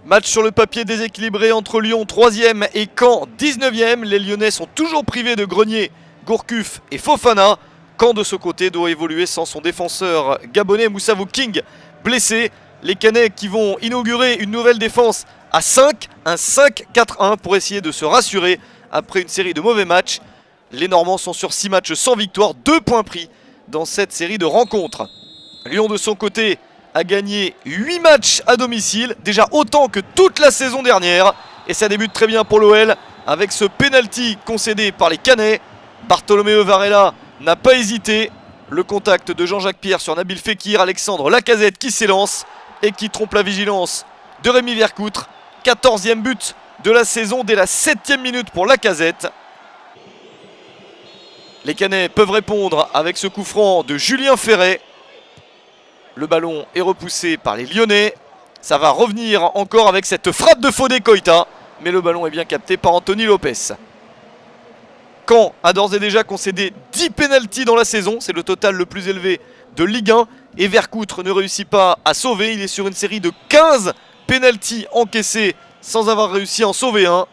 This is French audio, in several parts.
Match sur le papier déséquilibré entre Lyon 3e et Caen 19e. Les Lyonnais sont toujours privés de Grenier, Gourcuff et Fofana. Caen de ce côté doit évoluer sans son défenseur gabonais Moussa King blessé. Les Canets qui vont inaugurer une nouvelle défense à 5, un 5-4-1 pour essayer de se rassurer après une série de mauvais matchs. Les Normands sont sur 6 matchs sans victoire, 2 points pris dans cette série de rencontres. Lyon de son côté a gagné 8 matchs à domicile, déjà autant que toute la saison dernière. Et ça débute très bien pour l'OL avec ce penalty concédé par les Canets. Bartolomeo Varela n'a pas hésité. Le contact de Jean-Jacques Pierre sur Nabil Fekir, Alexandre Lacazette qui s'élance et qui trompe la vigilance de Rémi Vercoutre. 14e but de la saison dès la 7e minute pour Lacazette. Les Canets peuvent répondre avec ce coup franc de Julien Ferret. Le ballon est repoussé par les Lyonnais. Ça va revenir encore avec cette frappe de Fodé Koïta. Mais le ballon est bien capté par Anthony Lopez. Caen a d'ores et déjà concédé 10 pénaltys dans la saison. C'est le total le plus élevé de Ligue 1. Et Vercoutre ne réussit pas à sauver. Il est sur une série de 15 pénaltys encaissés sans avoir réussi à en sauver un.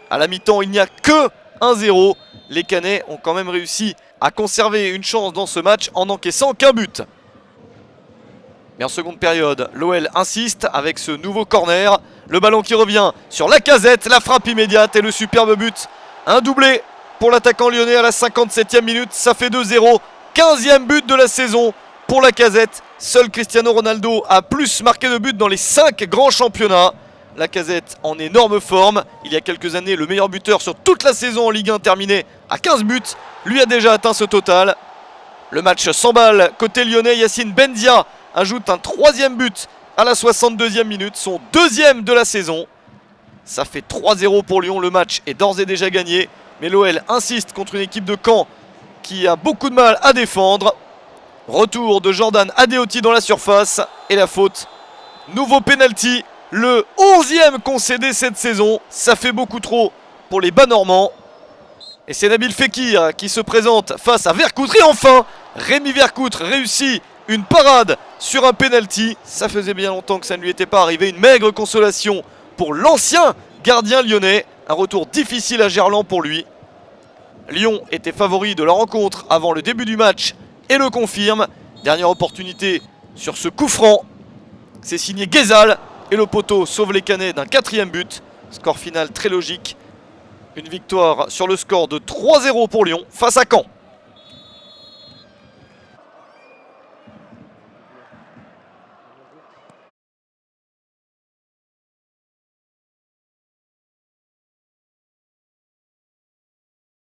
À la mi-temps, il n'y a que 1-0. Les Canets ont quand même réussi à conserver une chance dans ce match en n'encaissant qu'un but. Mais en seconde période, l'OL insiste avec ce nouveau corner. Le ballon qui revient sur Lacazette, la frappe immédiate et le superbe but. Un doublé pour l'attaquant lyonnais à la 57e minute, ça fait 2-0. 15e but de la saison pour Lacazette. Seul Cristiano Ronaldo a plus marqué de buts dans les 5 grands championnats. Lacazette en énorme forme. Il y a quelques années, le meilleur buteur sur toute la saison en Ligue 1 terminé à 15 buts. Lui a déjà atteint ce total. Le match s'emballe côté lyonnais. Yacine Bendia ajoute un 3e but à la 62e minute, son 2e de la saison. Ça fait 3-0 pour Lyon, le match est d'ores et déjà gagné. Mais l'OL insiste contre une équipe de Caen qui a beaucoup de mal à défendre. Retour de Jordan Adeoti dans la surface et la faute. Nouveau penalty, le 11e concédé cette saison. Ça fait beaucoup trop pour les Bas-Normands. Et c'est Nabil Fekir qui se présente face à Vercoutre. Et enfin, Rémi Vercoutre réussit une parade sur un penalty. Ça faisait bien longtemps que ça ne lui était pas arrivé. Une maigre consolation pour l'ancien gardien lyonnais. Un retour difficile à Gerland pour lui. Lyon était favori de la rencontre avant le début du match et le confirme. Dernière opportunité sur ce coup franc. C'est signé Guézal et le poteau sauve les Canets d'un 4e but. Score final très logique. Une victoire sur le score de 3-0 pour Lyon face à Caen.